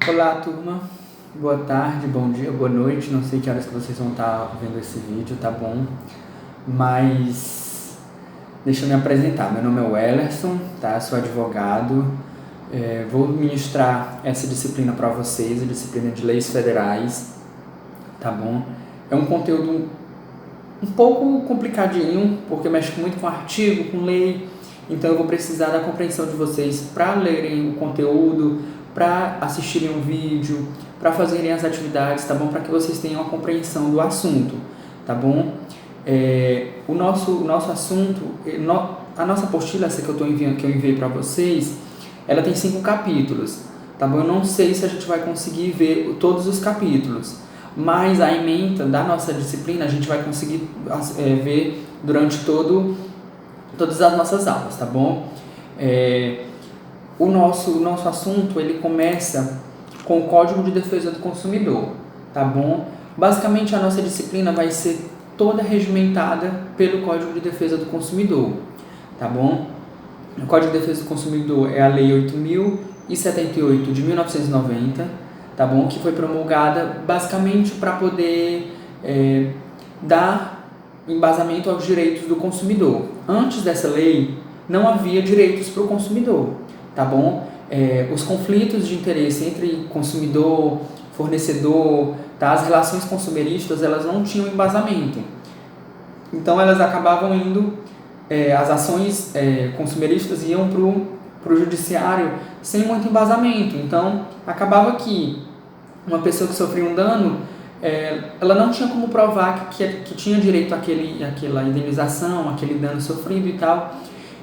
Olá, turma. Boa tarde, bom dia, boa noite. Não sei que horas que vocês vão estar vendo esse vídeo, tá bom? Mas deixa eu me apresentar. Meu nome é Wellerson, tá? Sou advogado. Vou ministrar essa disciplina para vocês, a disciplina de Leis Federais, tá bom? É um conteúdo um pouco complicadinho, porque mexe muito com artigo, com lei. Então eu vou precisar da compreensão de vocês para lerem o conteúdo, para assistirem um vídeo, para fazerem as atividades, tá bom? Para que vocês tenham a compreensão do assunto, tá bom? O nosso assunto, a nossa apostila, essa que eu enviei para vocês, ela tem 5 capítulos, tá bom? Eu não sei se a gente vai conseguir ver todos os capítulos, mas a ementa da nossa disciplina a gente vai conseguir ver durante todas as nossas aulas, tá bom? O nosso assunto, ele começa com o Código de Defesa do Consumidor, tá bom? Basicamente, a nossa disciplina vai ser toda regimentada pelo Código de Defesa do Consumidor, tá bom? O Código de Defesa do Consumidor é a Lei 8.078 de 1990, tá bom? Que foi promulgada basicamente para poder dar embasamento aos direitos do consumidor. Antes dessa lei, não havia direitos para o consumidor, tá bom? Os conflitos de interesse entre consumidor, fornecedor, tá? As relações consumeristas, elas não tinham embasamento. Então, elas acabavam indo, as ações consumeristas iam para o judiciário sem muito embasamento. Então, acabava que uma pessoa que sofria um dano, ela não tinha como provar que tinha direito àquela indenização, aquele dano sofrido e tal.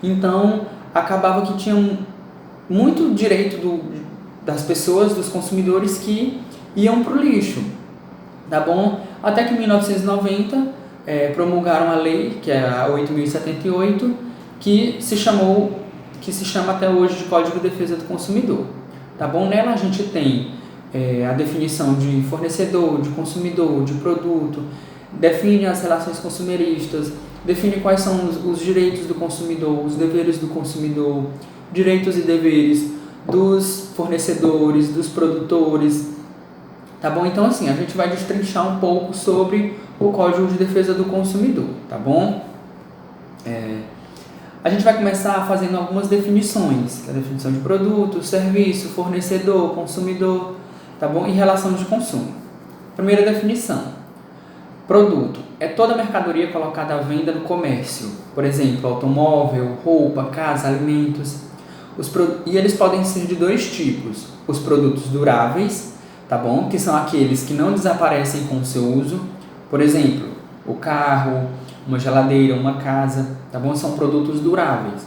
Então, acabava que tinha muito direito das pessoas, dos consumidores, que iam para o lixo, tá bom? Até que em 1990 promulgaram a lei, que é a 8.078, que se chama até hoje de Código de Defesa do Consumidor, tá bom? Nela a gente tem a definição de fornecedor, de consumidor, de produto, define as relações consumeristas, define quais são os direitos do consumidor, os deveres do consumidor, direitos e deveres dos fornecedores, dos produtores, tá bom? Então, assim, a gente vai destrinchar um pouco sobre o Código de Defesa do Consumidor, tá bom? A gente vai começar fazendo algumas definições, que é a definição de produto, serviço, fornecedor, consumidor, tá bom? E relação de consumo. Primeira definição: produto é toda mercadoria colocada à venda no comércio, por exemplo, automóvel, roupa, casa, alimentos. E eles podem ser de 2 tipos: os produtos duráveis, tá bom? Que são aqueles que não desaparecem com o seu uso, por exemplo, o carro, uma geladeira, uma casa, tá bom? São produtos duráveis.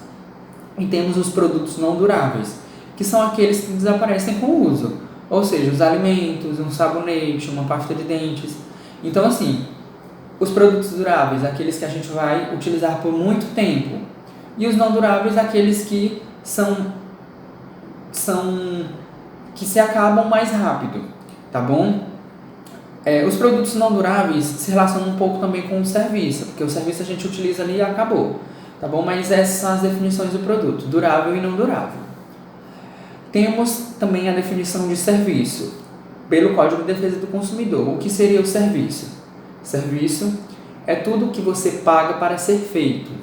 E temos os produtos não duráveis, que são aqueles que desaparecem com o uso, ou seja, os alimentos, um sabonete, uma pasta de dentes. Então, assim, os produtos duráveis, aqueles que a gente vai utilizar por muito tempo, e os não duráveis, aqueles que que se acabam mais rápido, tá bom? Os produtos não duráveis se relacionam um pouco também com o serviço, porque o serviço a gente utiliza ali e acabou, tá bom? Mas essas são as definições do produto, durável e não durável. Temos também a definição de serviço, pelo Código de Defesa do Consumidor. O que seria o serviço? Serviço é tudo que você paga para ser feito.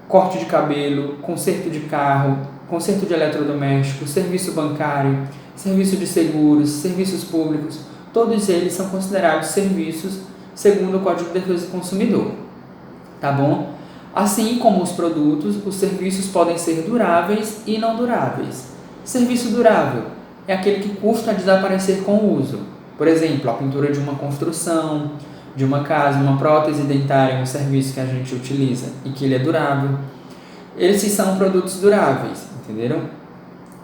Corte de cabelo, conserto de carro, conserto de eletrodoméstico, serviço bancário, serviço de seguros, serviços públicos, todos eles são considerados serviços segundo o Código de Defesa do Consumidor, tá bom? Assim como os produtos, os serviços podem ser duráveis e não duráveis. Serviço durável é aquele que custa desaparecer com o uso. Por exemplo, a pintura de uma construção, de uma casa, uma prótese dentária é um serviço que a gente utiliza e que ele é durável. Esses são produtos duráveis, entenderam?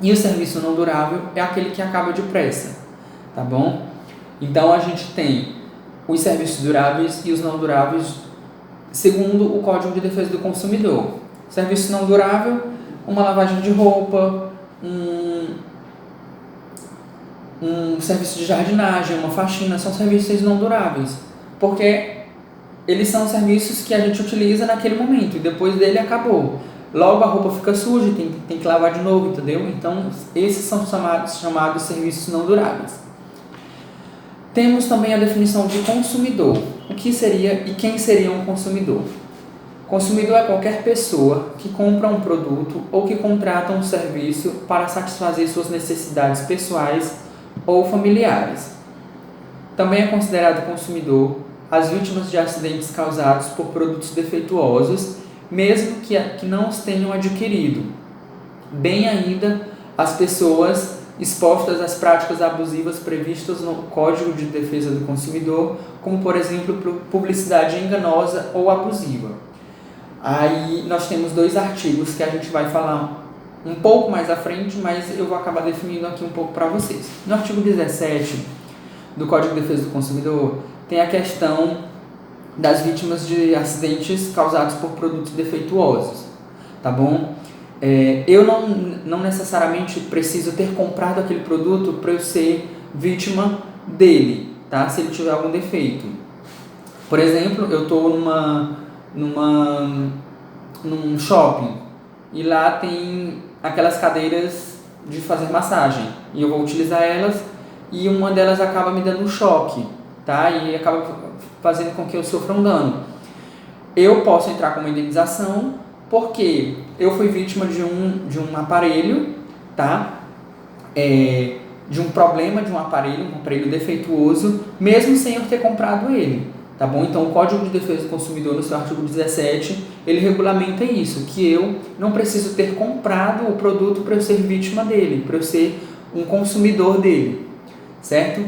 E o serviço não durável é aquele que acaba depressa, tá bom? Então, a gente tem os serviços duráveis e os não duráveis segundo o Código de Defesa do Consumidor. Serviço não durável, uma lavagem de roupa, um serviço de jardinagem, uma faxina, são serviços não duráveis, porque eles são serviços que a gente utiliza naquele momento e depois dele acabou. Logo a roupa fica suja, tem que lavar de novo, entendeu? Então esses são chamados serviços não duráveis. Temos também a definição de consumidor. O que seria e quem seria um consumidor? Consumidor é qualquer pessoa que compra um produto ou que contrata um serviço para satisfazer suas necessidades pessoais ou familiares. Também é considerado consumidor as vítimas de acidentes causados por produtos defeituosos, mesmo que não os tenham adquirido. Bem ainda as pessoas expostas às práticas abusivas previstas no Código de Defesa do Consumidor, como por exemplo publicidade enganosa ou abusiva. Aí nós temos 2 artigos que a gente vai falar um pouco mais à frente, mas eu vou acabar definindo aqui um pouco para vocês. No artigo 17 do Código de Defesa do Consumidor tem a questão das vítimas de acidentes causados por produtos defeituosos, tá bom? Eu não necessariamente preciso ter comprado aquele produto para eu ser vítima dele, tá? Se ele tiver algum defeito. Por exemplo, eu estou num shopping e lá tem aquelas cadeiras de fazer massagem e eu vou utilizar elas e uma delas acaba me dando um choque, tá? E acaba fazendo com que eu sofra um dano. Eu posso entrar com uma indenização porque eu fui vítima de um aparelho, tá? De um problema de um aparelho defeituoso, mesmo sem eu ter comprado ele, tá bom? Então o Código de Defesa do Consumidor, no seu artigo 17, ele regulamenta isso, que eu não preciso ter comprado o produto para eu ser vítima dele, para eu ser um consumidor dele, certo?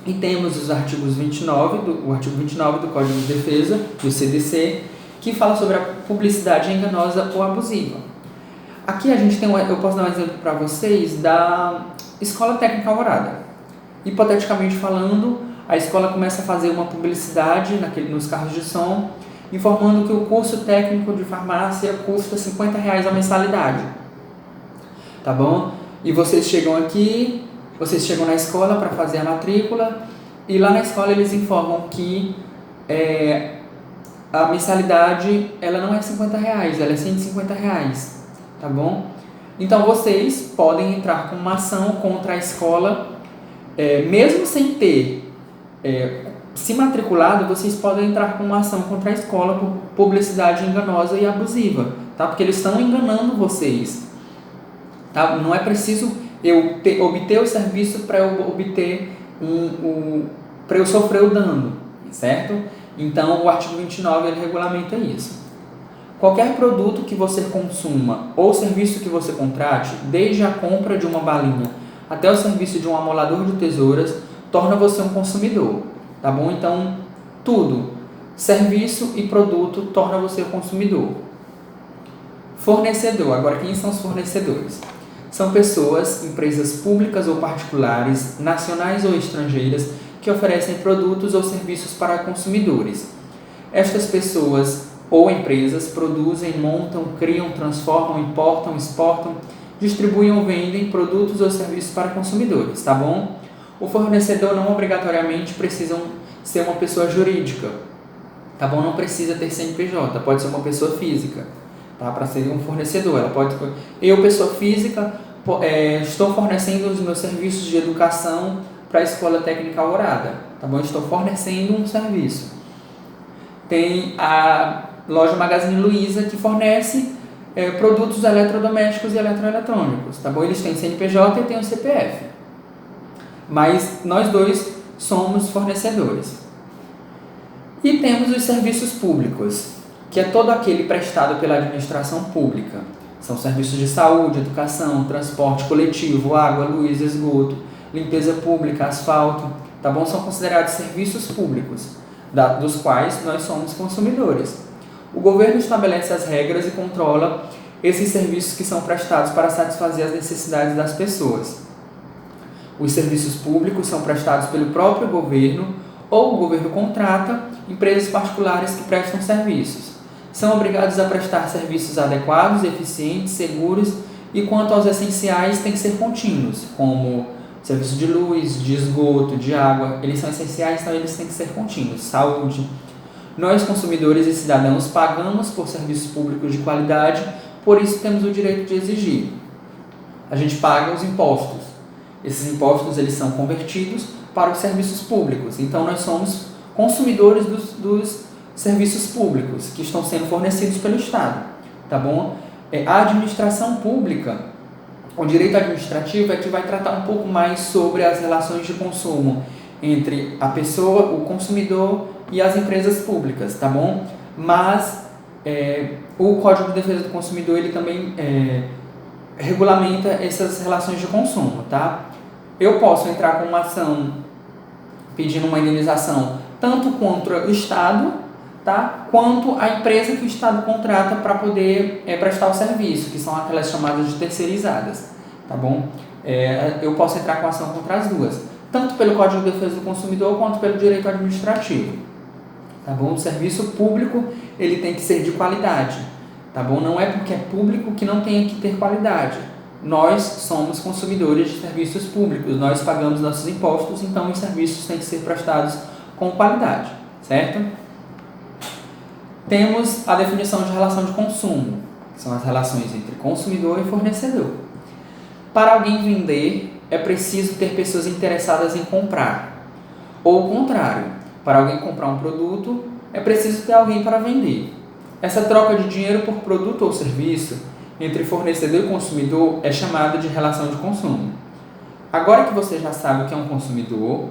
E temos os artigos o artigo 29 do Código de Defesa, do CDC, que fala sobre a publicidade enganosa ou abusiva. Aqui a gente eu posso dar um exemplo para vocês da Escola Técnica Alvorada. Hipoteticamente falando, a escola começa a fazer uma publicidade nos carros de som, informando que o curso técnico de farmácia custa R$50 a mensalidade. Tá bom? E vocês chegam na escola para fazer a matrícula, e lá na escola eles informam que a mensalidade ela não é R$50, ela é R$150, tá bom? Então vocês podem entrar com uma ação contra a escola, mesmo sem ter se matriculado, vocês podem entrar com uma ação contra a escola por publicidade enganosa e abusiva, tá? Porque eles estão enganando vocês, tá? Não é preciso eu obter o serviço para eu obter para eu sofrer o dano, certo? Então o artigo 29 ele regulamenta isso. Qualquer produto que você consuma ou serviço que você contrate, desde a compra de uma balinha até o serviço de um amolador de tesouras, torna você um consumidor, tá bom? Então, tudo, serviço e produto, torna você um consumidor. Fornecedor. Agora, quem são os fornecedores? São pessoas, empresas públicas ou particulares, nacionais ou estrangeiras, que oferecem produtos ou serviços para consumidores. Estas pessoas ou empresas produzem, montam, criam, transformam, importam, exportam, distribuem ou vendem produtos ou serviços para consumidores, tá bom? O fornecedor não obrigatoriamente precisa ser uma pessoa jurídica, tá bom? Não precisa ter CNPJ, pode ser uma pessoa física, tá? Para ser um fornecedor, eu, pessoa física, estou fornecendo os meus serviços de educação para a Escola Técnica Alvorada, tá bom? Estou fornecendo um serviço. Tem a loja Magazine Luiza, que fornece produtos eletrodomésticos e eletroeletrônicos, tá bom? Eles têm CNPJ e têm o CPF, mas nós dois somos fornecedores. E temos os serviços públicos, que é todo aquele prestado pela administração pública. São serviços de saúde, educação, transporte coletivo, água, luz, esgoto, limpeza pública, asfalto, tá bom? São considerados serviços públicos, dos quais nós somos consumidores. O governo estabelece as regras e controla esses serviços que são prestados para satisfazer as necessidades das pessoas. Os serviços públicos são prestados pelo próprio governo ou o governo contrata empresas particulares que prestam serviços. São obrigados a prestar serviços adequados, eficientes, seguros e, quanto aos essenciais, têm que ser contínuos, como serviço de luz, de esgoto, de água. Eles são essenciais, então eles têm que ser contínuos. Saúde. Nós, consumidores e cidadãos, pagamos por serviços públicos de qualidade por isso temos o direito de exigir. A gente paga os impostos. Esses impostos eles são convertidos para os serviços públicos. Então, nós somos consumidores dos serviços públicos que estão sendo fornecidos pelo Estado. Tá bom? A administração pública, o direito administrativo é que vai tratar um pouco mais sobre as relações de consumo entre a pessoa, o consumidor e as empresas públicas, tá bom? Mas o Código de Defesa do Consumidor ele também regulamenta essas relações de consumo, tá? Eu posso entrar com uma ação pedindo uma indenização tanto contra o Estado, tá? Quanto a empresa que o Estado contrata para poder prestar o serviço, que são aquelas chamadas de terceirizadas, tá bom? Eu posso entrar com ação contra as duas, tanto pelo Código de Defesa do Consumidor quanto pelo direito administrativo, tá bom? O serviço público ele tem que ser de qualidade, tá bom? Não é porque é público que não tem que ter qualidade. Nós somos consumidores de serviços públicos, nós pagamos nossos impostos, então os serviços têm que ser prestados com qualidade, certo? Temos a definição de relação de consumo, que são as relações entre consumidor e fornecedor. Para alguém vender, é preciso ter pessoas interessadas em comprar. Ou o contrário, para alguém comprar um produto, é preciso ter alguém para vender. Essa troca de dinheiro por produto ou serviço entre fornecedor e consumidor é chamada de relação de consumo. Agora que você já sabe o que é um consumidor,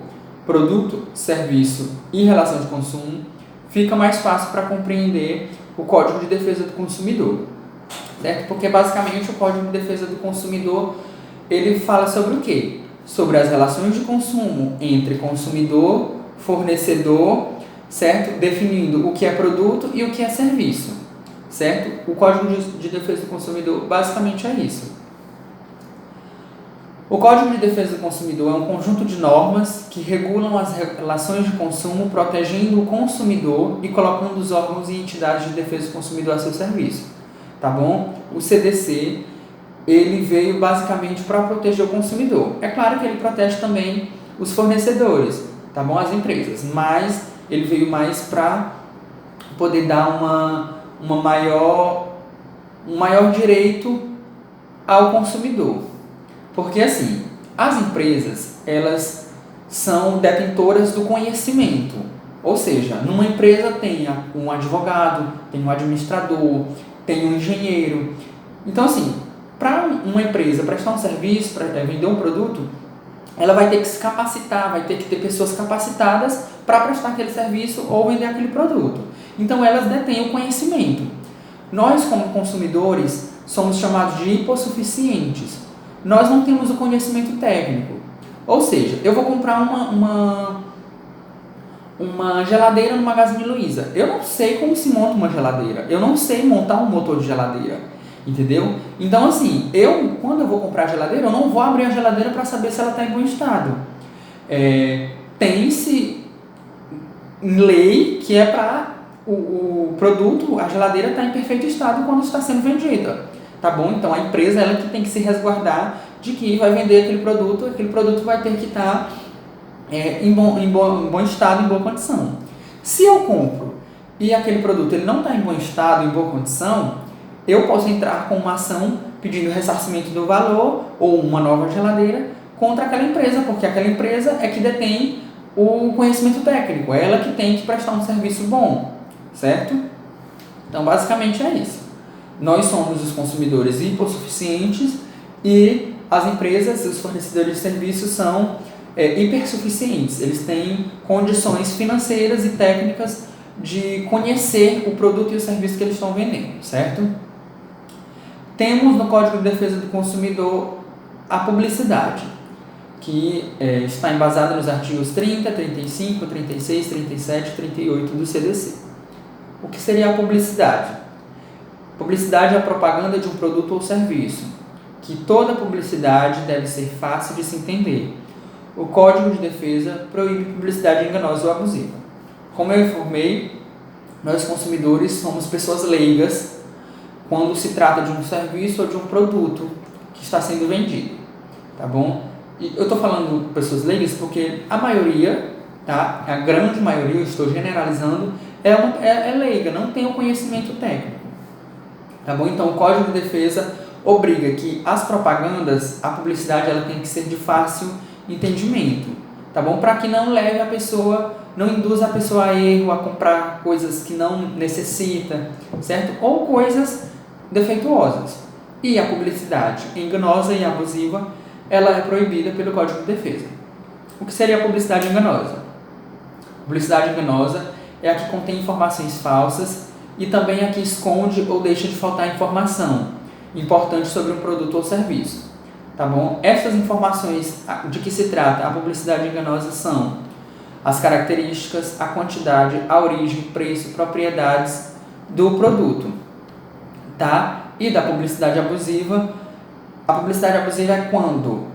produto, serviço e relação de consumo, fica mais fácil para compreender o Código de Defesa do Consumidor, certo? Porque basicamente o Código de Defesa do Consumidor ele fala sobre o quê? Sobre as relações de consumo entre consumidor, fornecedor, certo? Definindo o que é produto e o que é serviço, certo? O Código de Defesa do Consumidor basicamente é isso. O Código de Defesa do Consumidor é um conjunto de normas que regulam as relações de consumo, protegendo o consumidor e colocando os órgãos e entidades de defesa do consumidor a seu serviço, tá bom? O CDC ele veio basicamente para proteger o consumidor. É claro que ele protege também os fornecedores, tá bom? As empresas, mas ele veio mais para poder dar um maior direito ao consumidor. Porque assim, as empresas, elas são detentoras do conhecimento. Ou seja, numa empresa tem um advogado, tem um administrador, tem um engenheiro. Então assim, para uma empresa prestar um serviço, para vender um produto, ela vai ter que se capacitar, vai ter que ter pessoas capacitadas para prestar aquele serviço ou vender aquele produto. Então elas detêm o conhecimento. Nós, como consumidores, somos chamados de hipossuficientes. Nós não temos o conhecimento técnico. Ou seja, eu vou comprar uma geladeira no Magazine Luiza. Eu não sei como se monta uma geladeira. Eu não sei montar um motor de geladeira. Entendeu? Então, assim, quando eu vou comprar a geladeira, eu não vou abrir a geladeira para saber se ela está em bom estado. Tem-se lei que é para o produto, a geladeira está em perfeito estado quando está sendo vendida. Tá bom? Então, a empresa ela que tem que se resguardar de que vai vender aquele produto vai ter que estar em bom estado, em boa condição. Se eu compro e aquele produto ele não está em bom estado, em boa condição, eu posso entrar com uma ação pedindo ressarcimento do valor ou uma nova geladeira contra aquela empresa, porque aquela empresa é que detém o conhecimento técnico, é ela que tem que prestar um serviço bom, certo? Então, basicamente é isso. Nós somos os consumidores hipossuficientes e as empresas, os fornecedores de serviços são hipersuficientes. Eles têm condições financeiras e técnicas de conhecer o produto e o serviço que eles estão vendendo, certo? Temos no Código de Defesa do Consumidor a publicidade, que está embasada nos artigos 30, 35, 36, 37 e 38 do CDC. O que seria a publicidade? Publicidade é a propaganda de um produto ou serviço, que toda publicidade deve ser fácil de se entender. O Código de Defesa proíbe publicidade enganosa ou abusiva. Como eu informei, nós consumidores somos pessoas leigas quando se trata de um serviço ou de um produto que está sendo vendido, tá bom? E eu estou falando pessoas leigas porque a maioria, tá? A grande maioria, eu estou generalizando, é leiga, não tem o conhecimento técnico. tá bom? Então, o Código de Defesa obriga que as propagandas, a publicidade, ela tem que ser de fácil entendimento, tá bom? Para que não leve a pessoa, não induza a pessoa a erro, a comprar coisas que não necessita, certo? Ou coisas defeituosas. E a publicidade enganosa e abusiva, ela é proibida pelo Código de Defesa. O que seria a publicidade enganosa? Publicidade enganosa é a que contém informações falsas e também a que esconde ou deixa de faltar informação importante sobre um produto ou serviço. Tá bom? Essas informações de que se trata a publicidade enganosa são as características, a quantidade, a origem, preço, propriedades do produto. Tá? E da publicidade abusiva, a publicidade abusiva é quando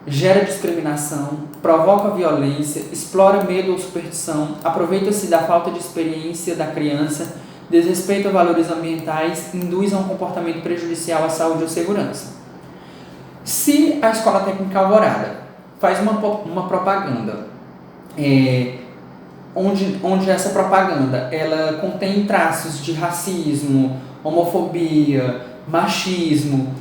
gera discriminação, provoca violência, explora medo ou superstição, aproveita-se da falta de experiência da criança, desrespeita valores ambientais, induz a um comportamento prejudicial à saúde ou segurança. Se a Escola Técnica Alvorada faz uma propaganda, onde essa propaganda ela contém traços de racismo, homofobia, machismo,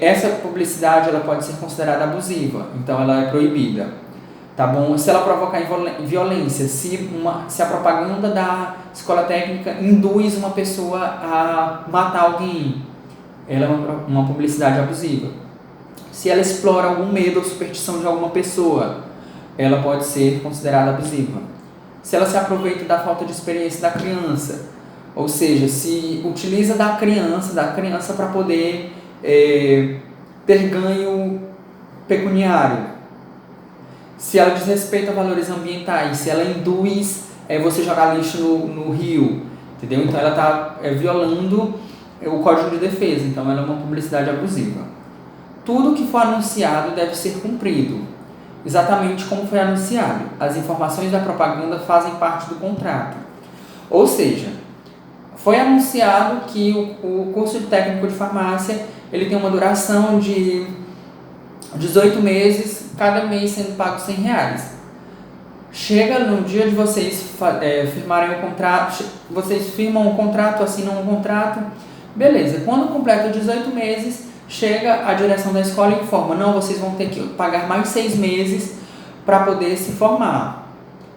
essa publicidade ela pode ser considerada abusiva, então ela é proibida, tá bom? Se ela provocar violência, se a propaganda da escola técnica induz uma pessoa a matar alguém, ela é uma publicidade abusiva. Se ela explora algum medo ou superstição de alguma pessoa, ela pode ser considerada abusiva. Se ela se aproveita da falta de experiência da criança, ou seja, se utiliza da criança para poder ter ganho pecuniário, se ela desrespeita valores ambientais, se ela induz você jogar lixo no rio, entendeu? Então ela está violando o Código de Defesa, então ela é uma publicidade abusiva. Tudo que for anunciado deve ser cumprido, exatamente como foi anunciado. As informações da propaganda fazem parte do contrato. Ou seja, foi anunciado que o curso de técnico de farmácia ele tem uma duração de 18 meses, cada mês sendo pago R$100. Chega no dia de vocês firmarem o contrato, vocês firmam um contrato, assinam um contrato, beleza. Quando completa 18 meses, chega a direção da escola e informa, não, vocês vão ter que pagar mais 6 meses para poder se formar.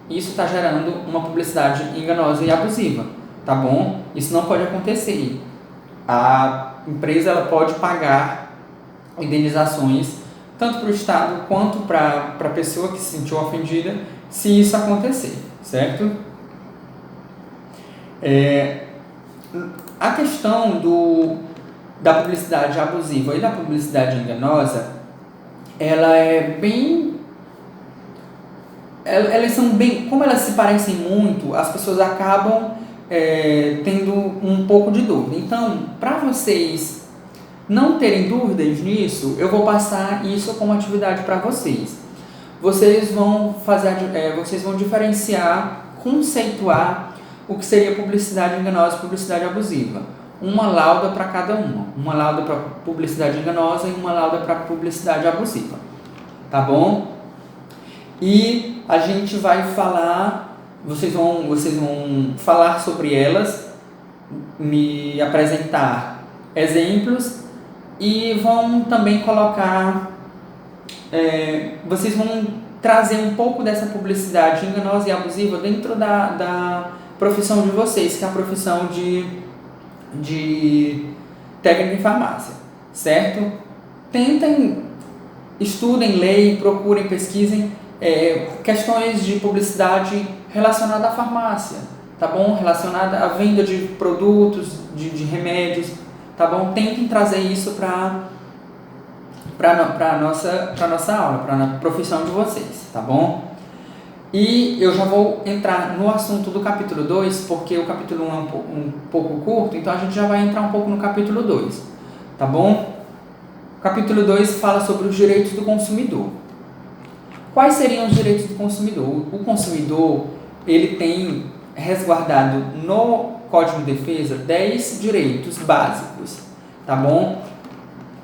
Isso está gerando uma publicidade enganosa e abusiva, tá bom? Isso não pode acontecer. A empresa ela pode pagar indenizações tanto para o Estado quanto para a pessoa que se sentiu ofendida, se isso acontecer, certo? A questão da publicidade abusiva e da publicidade enganosa, elas são bem, como elas se parecem muito, as pessoas acabam tendo um pouco de dúvida. Então, para vocês não terem dúvidas nisso, eu vou passar isso como atividade para vocês. Vocês vão diferenciar, conceituar o que seria publicidade enganosa e publicidade abusiva. Uma lauda para cada uma lauda para publicidade enganosa e uma lauda para publicidade abusiva, tá bom? E a gente vai falar, vocês vão falar sobre elas, me apresentar exemplos e vão também colocar, vocês vão trazer um pouco dessa publicidade enganosa e abusiva dentro da profissão de vocês, que é a profissão de técnico em farmácia, certo? Estudem, leem, procurem, pesquisem questões de publicidade relacionada à farmácia, tá bom? Relacionada à venda de produtos, de remédios, tá bom? Tentem trazer isso para a nossa aula, para a profissão de vocês, tá bom? E eu já vou entrar no assunto do capítulo 2, porque o capítulo 1 é um pouco curto, então a gente já vai entrar um pouco no capítulo 2, tá bom? O capítulo 2 fala sobre os direitos do consumidor. Quais seriam os direitos do consumidor? O consumidor, ele tem resguardado no Código de Defesa 10 direitos básicos, tá bom?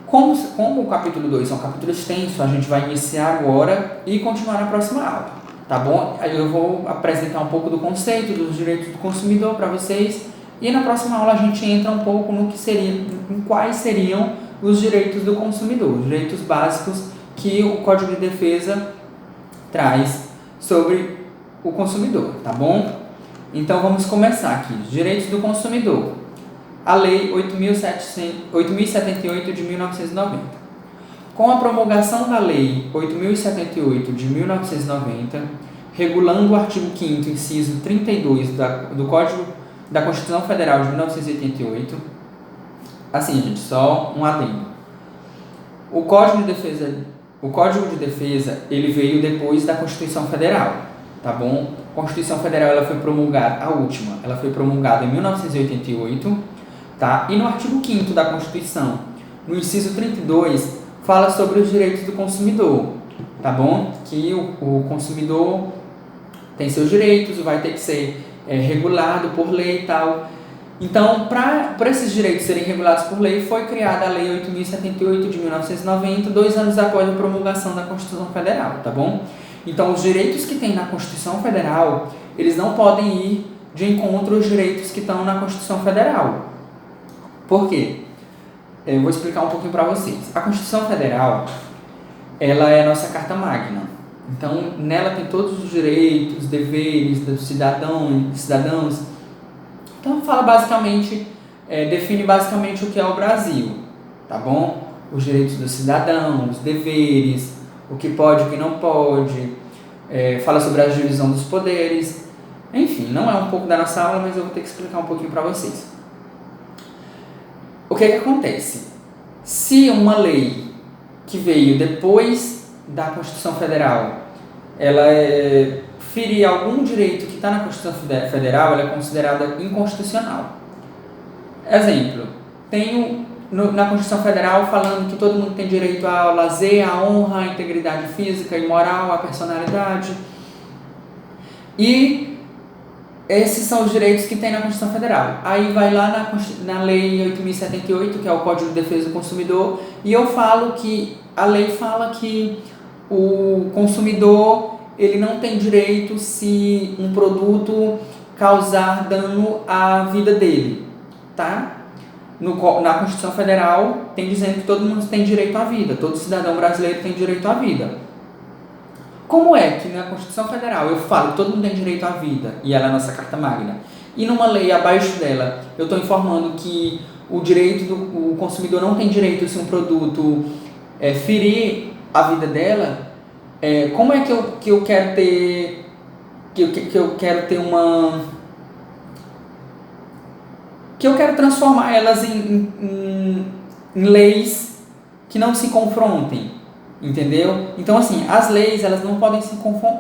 Como o capítulo 2 é um capítulo extenso, a gente vai iniciar agora e continuar na próxima aula, tá bom? Aí eu vou apresentar um pouco do conceito dos direitos do consumidor para vocês E na próxima aula a gente entra um pouco no que seria, em quais seriam os direitos do consumidor, os direitos básicos que o Código de Defesa traz sobre o consumidor, tá bom? Então vamos começar aqui. Direitos do consumidor. A Lei 8.078 de 1990. Com a promulgação da Lei 8.078 de 1990, regulando o artigo 5º, inciso 32 do Código da Constituição Federal de 1988, assim, gente, só um adendo. O Código de Defesa, ele veio depois da Constituição Federal, tá bom? A Constituição Federal, ela foi promulgada, a última, ela foi promulgada em 1988, tá? E no artigo 5º da Constituição, no inciso 32, fala sobre os direitos do consumidor, tá bom? Que o consumidor tem seus direitos, vai ter que ser regulado por lei e tal. Então, para esses direitos serem regulados por lei, foi criada a Lei 8.078 de 1990, 2 anos após a promulgação da Constituição Federal, tá bom? Então, os direitos que tem na Constituição Federal, eles não podem ir de encontro aos direitos que estão na Constituição Federal. Por quê? Eu vou explicar um pouquinho para vocês. A Constituição Federal, ela é a nossa Carta Magna. Então, nela tem todos os direitos, deveres dos cidadãos. Então, fala basicamente, define basicamente o que é o Brasil, tá bom? Os direitos dos cidadãos, os deveres, o que pode e o que não pode, fala sobre a divisão dos poderes. Enfim, não é um pouco da nossa aula, mas eu vou ter que explicar um pouquinho para vocês. O que acontece? Se uma lei que veio depois da Constituição Federal, ela ferir algum direito que está na Constituição Federal, ela é considerada inconstitucional. Exemplo, tenho na Constituição Federal falando que todo mundo tem direito ao lazer, à honra, à integridade física e moral, à personalidade. E esses são os direitos que tem na Constituição Federal. Aí vai lá na Lei 8.078, que é o Código de Defesa do Consumidor, e eu falo que a lei fala que o consumidor ele não tem direito se um produto causar dano à vida dele, tá? Na Constituição Federal tem dizendo que todo mundo tem direito à vida, todo cidadão brasileiro tem direito à vida. Como é que na Constituição Federal eu falo que todo mundo tem direito à vida, e ela é a nossa Carta Magna, e numa lei abaixo dela eu estou informando que o consumidor não tem direito se um produto ferir a vida dela, como é que eu quero ter que eu quero transformar elas em leis que não se confrontem, entendeu? Então, assim, as leis, elas não podem se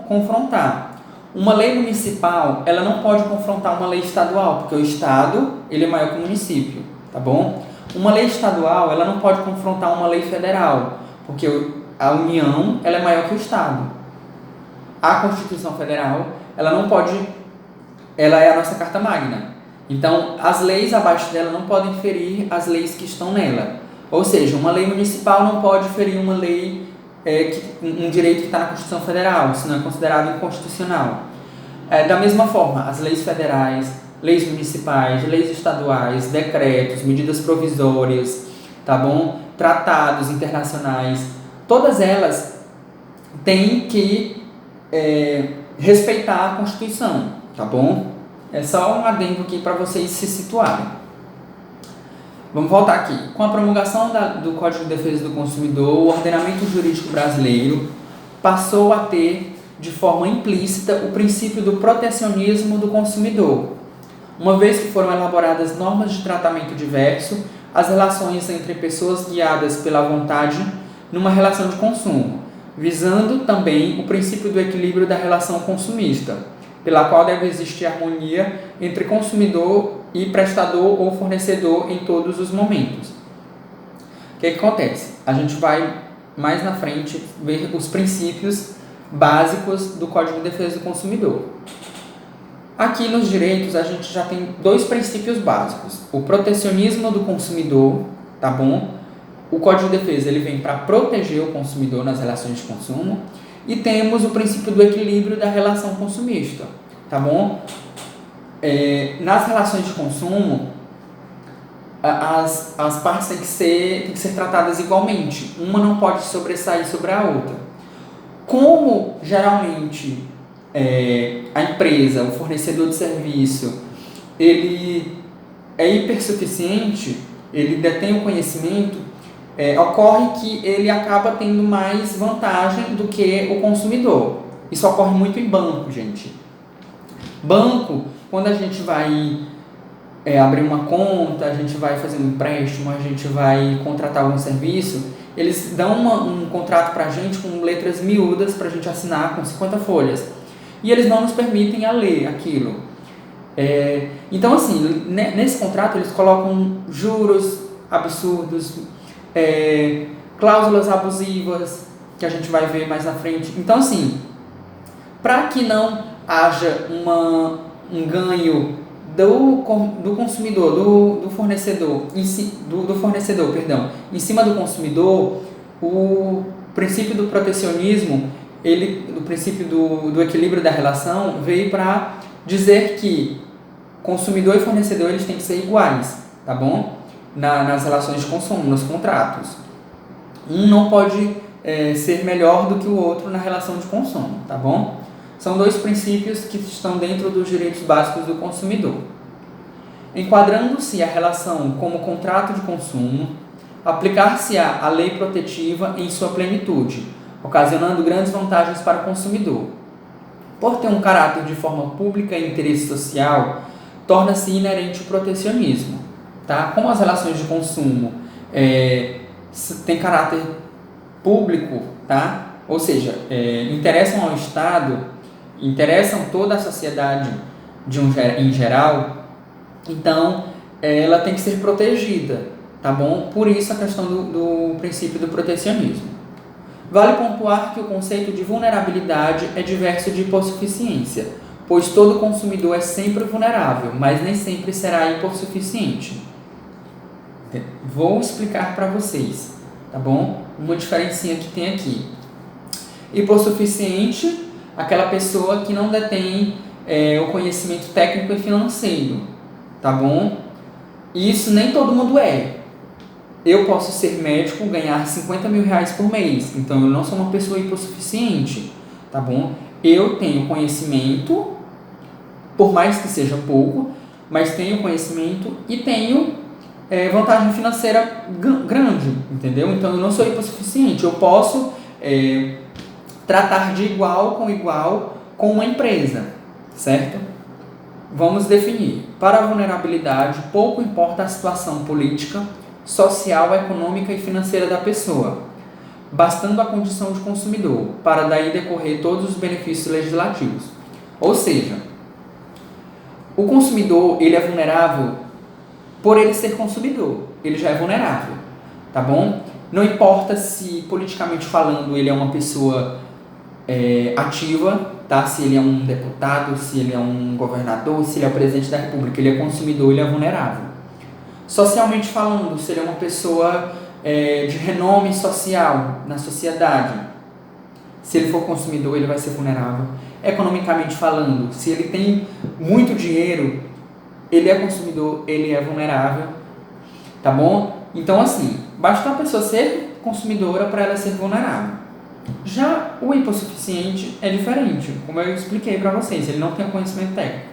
confrontar. Uma lei municipal, ela não pode confrontar uma lei estadual, porque o estado, ele é maior que o município, tá bom? Uma lei estadual, ela não pode confrontar uma lei federal, porque a União, ela é maior que o estado. A Constituição Federal, ela não pode, ela é a nossa Carta Magna. Então, as leis abaixo dela não podem ferir as leis que estão nela. Ou seja, uma lei municipal não pode ferir uma lei, um direito que está na Constituição Federal, senão é considerado inconstitucional. Da mesma forma, as leis federais, leis municipais, leis estaduais, decretos, medidas provisórias, tá bom? Tratados internacionais, todas elas têm que respeitar a Constituição, tá bom? É só um adendo aqui para vocês se situarem. Vamos voltar aqui. Com a promulgação do Código de Defesa do Consumidor, o ordenamento jurídico brasileiro passou a ter, de forma implícita, o princípio do protecionismo do consumidor, uma vez que foram elaboradas normas de tratamento diverso às relações entre pessoas guiadas pela vontade numa relação de consumo, visando também o princípio do equilíbrio da relação consumista, pela qual deve existir harmonia entre consumidor e prestador ou fornecedor em todos os momentos. O que acontece? A gente vai mais na frente ver os princípios básicos do Código de Defesa do Consumidor. Aqui nos direitos a gente já tem 2 princípios básicos: o protecionismo do consumidor, tá bom? O Código de Defesa ele vem para proteger o consumidor nas relações de consumo, e temos o princípio do equilíbrio da relação consumista, tá bom? nas relações de consumo, as partes têm que ser tratadas igualmente. Uma não pode sobressair sobre a outra. Como geralmente a empresa, o fornecedor de serviço, ele é hipersuficiente, ele detém o conhecimento, ocorre que ele acaba tendo mais vantagem do que o consumidor. Isso ocorre muito em banco, gente. Banco, quando a gente vai abrir uma conta, a gente vai fazer um empréstimo, a gente vai contratar algum serviço, eles dão um contrato para a gente com letras miúdas para a gente assinar com 50 folhas. E eles não nos permitem a ler aquilo. Então, assim, nesse contrato eles colocam juros absurdos, cláusulas abusivas, que a gente vai ver mais na frente. Então, assim, para que não haja um ganho do consumidor, do fornecedor, em cima do consumidor, o princípio do protecionismo, o princípio do equilíbrio da relação, veio para dizer que consumidor e fornecedor eles têm que ser iguais, tá bom? Nas relações de consumo, nos contratos. Um não pode ser melhor do que o outro na relação de consumo, tá bom? São dois princípios que estão dentro dos direitos básicos do consumidor. Enquadrando-se a relação como contrato de consumo, aplicar-se-á a lei protetiva em sua plenitude, ocasionando grandes vantagens para o consumidor. Por ter um caráter de forma pública e interesse social, torna-se inerente o protecionismo. Tá? Como as relações de consumo têm caráter público, tá? Ou seja, interessam ao Estado, interessam toda a sociedade em geral, então ela tem que ser protegida, tá bom? Por isso a questão do princípio do protecionismo. Vale pontuar que o conceito de vulnerabilidade é diverso de hipossuficiência, pois todo consumidor é sempre vulnerável, mas nem sempre será hipossuficiente. Vou explicar para vocês, tá bom? Uma diferencinha que tem aqui. Hipossuficiente, aquela pessoa que não detém o conhecimento técnico e financeiro, tá bom? Isso nem todo mundo é. Eu posso ser médico, ganhar 50 mil reais por mês, então eu não sou uma pessoa hipossuficiente, tá bom? Eu tenho conhecimento, por mais que seja pouco, mas tenho conhecimento e tenho vantagem financeira grande, entendeu? Então eu não sou hipossuficiente, eu posso tratar de igual com uma empresa, certo? Vamos definir. Para a vulnerabilidade, pouco importa a situação política, social, econômica e financeira da pessoa, bastando a condição de consumidor, para daí decorrer todos os benefícios legislativos. Ou seja, o consumidor ele é vulnerável por ele ser consumidor, ele já é vulnerável, tá bom? Não importa se politicamente falando ele é uma pessoa ativa, tá? Se ele é um deputado, se ele é um governador, se ele é o presidente da república, ele é consumidor, ele é vulnerável. Socialmente falando, se ele é uma pessoa de renome social na sociedade, se ele for consumidor, ele vai ser vulnerável. Economicamente falando, se ele tem muito dinheiro, ele é consumidor, ele é vulnerável, tá bom? Então, assim, basta a pessoa ser consumidora para ela ser vulnerável. Já o hipossuficiente é diferente, como eu expliquei para vocês, ele não tem conhecimento técnico.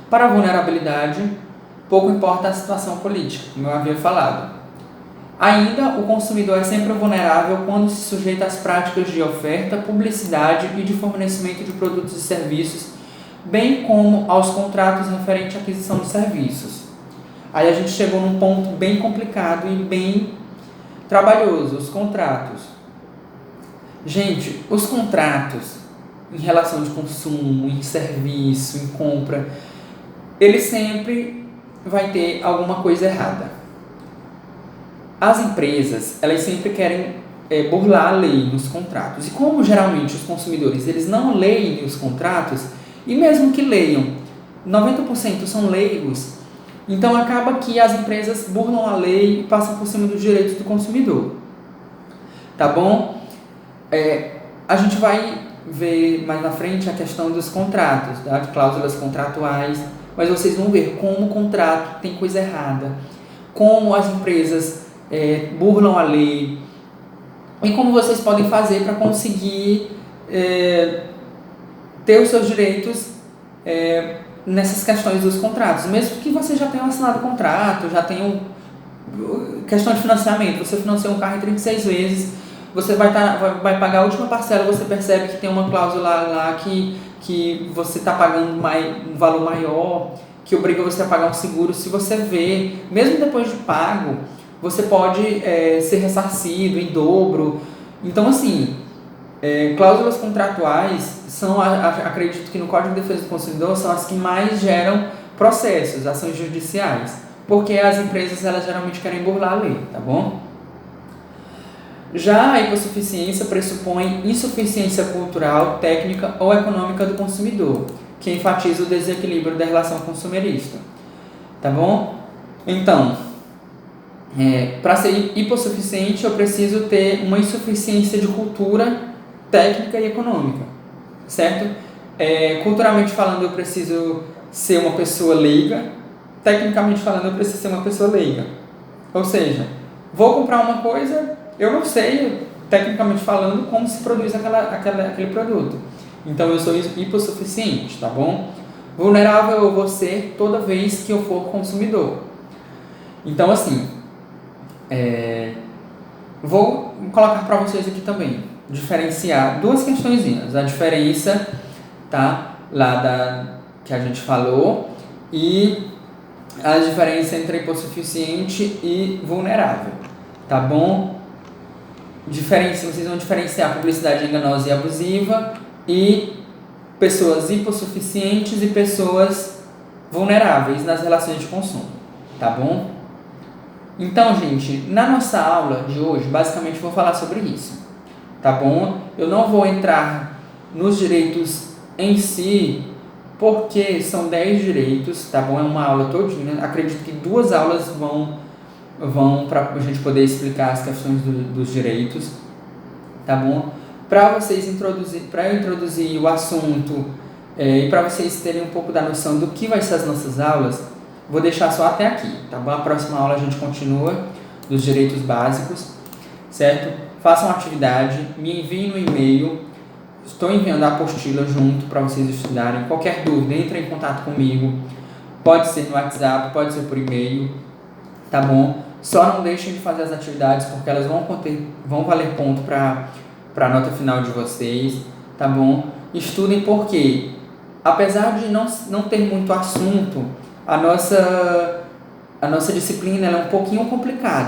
Para a vulnerabilidade, pouco importa a situação política, como eu havia falado. Ainda, o consumidor é sempre vulnerável quando se sujeita às práticas de oferta, publicidade e de fornecimento de produtos e serviços, bem como aos contratos referentes à aquisição de serviços. Aí a gente chegou num ponto bem complicado e bem trabalhoso, os contratos. Gente, os contratos em relação de consumo, em serviço, em compra, ele sempre vai ter alguma coisa errada. As empresas, elas sempre querem burlar a lei nos contratos. E como geralmente os consumidores eles não leem os contratos, e mesmo que leiam, 90% são leigos, então acaba que as empresas burlam a lei e passam por cima dos direitos do consumidor. Tá bom? A gente vai ver mais na frente a questão dos contratos, tá? De cláusulas contratuais, mas vocês vão ver como o contrato tem coisa errada, como as empresas burlam a lei e como vocês podem fazer para conseguir ter os seus direitos nessas questões dos contratos. Mesmo que você já tenha assinado o contrato, já tenha questão de financiamento, você financiou um carro em 36 vezes, você vai pagar a última parcela, você percebe que tem uma cláusula lá que você está pagando um valor maior, que obriga você a pagar um seguro. Se você vê, mesmo depois de pago, você pode ser ressarcido em dobro. Então, assim, cláusulas contratuais são, acredito que no Código de Defesa do Consumidor, são as que mais geram processos, ações judiciais, porque as empresas, elas geralmente querem burlar a lei, tá bom? Já a hipossuficiência pressupõe insuficiência cultural, técnica ou econômica do consumidor, que enfatiza o desequilíbrio da relação consumerista, tá bom? Então, para ser hipossuficiente, eu preciso ter uma insuficiência de cultura, técnica e econômica, certo? Culturalmente falando, eu preciso ser uma pessoa leiga, tecnicamente falando, eu preciso ser uma pessoa leiga. Ou seja, vou comprar uma coisa, eu não sei, tecnicamente falando, como se produz aquele produto. Então, eu sou hipossuficiente, tá bom? Vulnerável eu vou ser toda vez que eu for consumidor. Então, assim, vou colocar para vocês aqui também, diferenciar duas questõezinhas. A diferença, tá? Que a gente falou, e a diferença entre hipossuficiente e vulnerável, tá bom? Vocês vão diferenciar publicidade enganosa e abusiva e pessoas hipossuficientes e pessoas vulneráveis nas relações de consumo, tá bom? Então, gente, na nossa aula de hoje, basicamente vou falar sobre isso, tá bom? Eu não vou entrar nos direitos em si, porque são 10 direitos, tá bom? É uma aula todinha, acredito que 2 aulas vão para a gente poder explicar as questões dos direitos, tá bom? Para eu introduzir o assunto e para vocês terem um pouco da noção do que vai ser as nossas aulas, vou deixar só até aqui, tá bom? A próxima aula a gente continua dos direitos básicos, certo? Façam uma atividade, me enviem no e-mail, estou enviando a apostila junto para vocês estudarem. Qualquer dúvida, entre em contato comigo, pode ser no WhatsApp, pode ser por e-mail, tá bom? Só não deixem de fazer as atividades, porque elas vão valer ponto para a nota final de vocês, tá bom? Estudem, porque apesar de não ter muito assunto, a nossa disciplina ela é um pouquinho complicada.